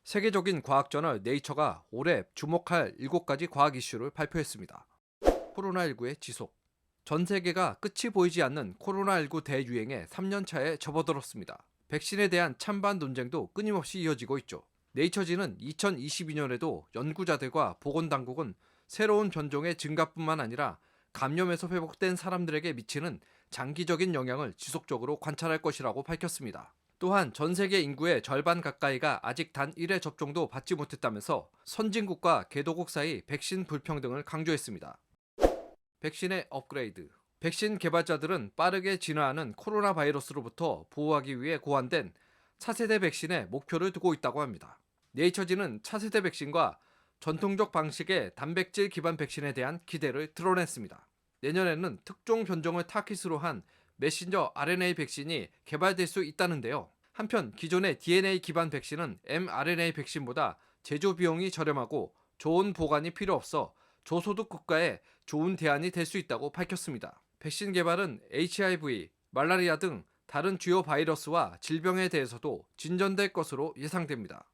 세계적인 과학저널 네이처가 올해 주목할 7가지 과학 이슈를 발표했습니다. 코로나19의 지속. 전 세계가 끝이 보이지 않는 코로나19 대유행에 3년차에 접어들었습니다. 백신에 대한 찬반 논쟁도 끊임없이 이어지고 있죠. 네이처지는 2022년에도 연구자들과 보건당국은 새로운 변종의 증가뿐만 아니라 감염에서 회복된 사람들에게 미치는 장기적인 영향을 지속적으로 관찰할 것이라고 밝혔습니다. 또한 전 세계 인구의 절반 가까이가 아직 단 1회 접종도 받지 못했다면서 선진국과 개도국 사이 백신 불평등을 강조했습니다. 백신의 업그레이드. 백신 개발자들은 빠르게 진화하는 코로나 바이러스로부터 보호하기 위해 고안된 차세대 백신에 목표를 두고 있다고 합니다. 네이처지는 차세대 백신과 전통적 방식의 단백질 기반 백신에 대한 기대를 드러냈습니다. 내년에는 특종 변종을 타깃으로 한 메신저 RNA 백신이 개발될 수 있다는데요. 한편 기존의 DNA 기반 백신은 mRNA 백신보다 제조 비용이 저렴하고 좋은 보관이 필요 없어 저소득 국가에 좋은 대안이 될 수 있다고 밝혔습니다. 백신 개발은 HIV, 말라리아 등 다른 주요 바이러스와 질병에 대해서도 진전될 것으로 예상됩니다.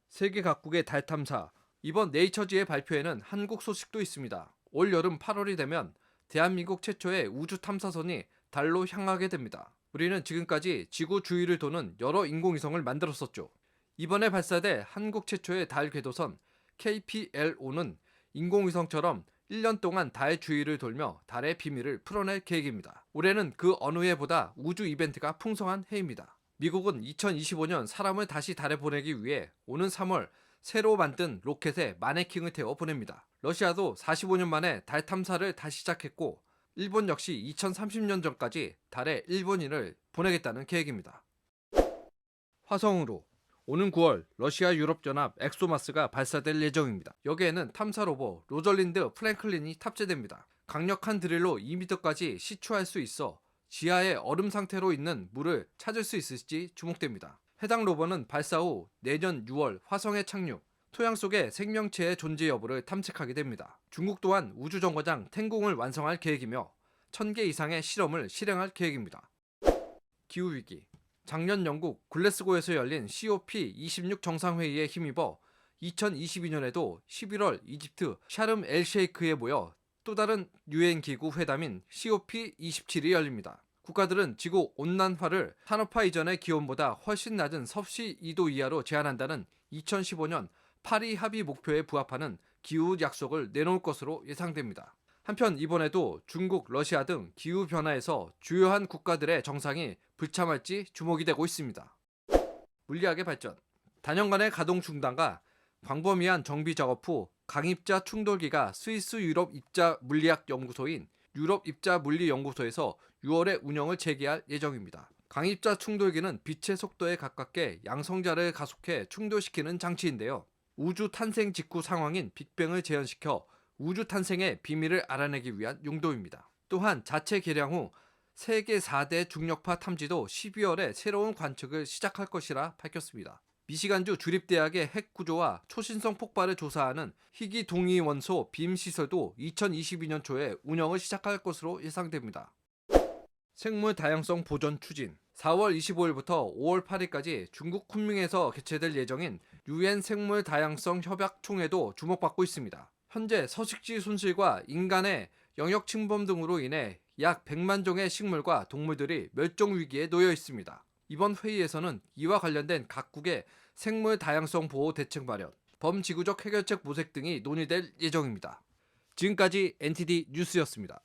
세계 각국의 달 탐사. 이번 네이처지의 발표에는 한국 소식도 있습니다. 올 여름 8월이 되면 대한민국 최초의 우주 탐사선이 달로 향하게 됩니다. 우리는 지금까지 지구 주위를 도는 여러 인공위성을 만들었었죠. 이번에 발사될 한국 최초의 달 궤도선 KPLO는 인공위성처럼 1년 동안 달 주위를 돌며 달의 비밀을 풀어낼 계획입니다. 올해는 그 어느 해보다 우주 이벤트가 풍성한 해입니다. 미국은 2025년 사람을 다시 달에 보내기 위해 오는 3월 새로 만든 로켓에 마네킹을 태워 보냅니다. 러시아도 45년 만에 달 탐사를 다시 시작했고 일본 역시 2030년 전까지 달에 일본인을 보내겠다는 계획입니다. 화성으로. 오는 9월 러시아 유럽연합 엑소마스가 발사될 예정입니다. 여기에는 탐사 로버 로절린드 프랭클린이 탑재됩니다. 강력한 드릴로 2m까지 시추할 수 있어 지하에 얼음 상태로 있는 물을 찾을 수 있을지 주목됩니다. 해당 로버는 발사 후 내년 6월 화성에 착륙, 토양 속의 생명체의 존재 여부를 탐색하게 됩니다. 중국 또한 우주정거장 텐궁을 완성할 계획이며 1000개 이상의 실험을 실행할 계획입니다. 기후위기. 작년 영국 글래스고에서 열린 COP26 정상회의에 힘입어 2022년에도 11월 이집트 샤름 엘 셰이크에 모여 또 다른 유엔기구 회담인 COP27이 열립니다. 국가들은 지구 온난화를 산업화 이전의 기온보다 훨씬 낮은 섭씨 2도 이하로 제한한다는 2015년 파리 합의 목표에 부합하는 기후 약속을 내놓을 것으로 예상됩니다. 한편 이번에도 중국, 러시아 등 기후변화에서 주요한 국가들의 정상이 불참할지 주목이 되고 있습니다. 물리학의 발전. 단연간의 가동 중단과 광범위한 정비 작업 후 강입자 충돌기가 스위스 유럽 입자 물리학 연구소인 유럽 입자 물리 연구소에서 6월에 운영을 재개할 예정입니다. 강입자 충돌기는 빛의 속도에 가깝게 양성자를 가속해 충돌시키는 장치인데요. 우주 탄생 직후 상황인 빅뱅을 재현시켜 우주 탄생의 비밀을 알아내기 위한 용도입니다. 또한 자체 개량 후 세계 4대 중력파 탐지도 12월에 새로운 관측을 시작할 것이라 밝혔습니다. 미시간주 주립대학의 핵 구조와 초신성 폭발을 조사하는 희귀 동위 원소 빔 시설도 2022년 초에 운영을 시작할 것으로 예상됩니다. 생물 다양성 보전 추진. 4월 25일부터 5월 8일까지 중국 쿤밍에서 개최될 예정인 UN 생물 다양성 협약 총회도 주목받고 있습니다. 현재 서식지 손실과 인간의 영역 침범 등으로 인해 약 100만 종의 식물과 동물들이 멸종 위기에 놓여 있습니다. 이번 회의에서는 이와 관련된 각국의 생물 다양성 보호 대책 마련, 범지구적 해결책 모색 등이 논의될 예정입니다. 지금까지 NTD 뉴스였습니다.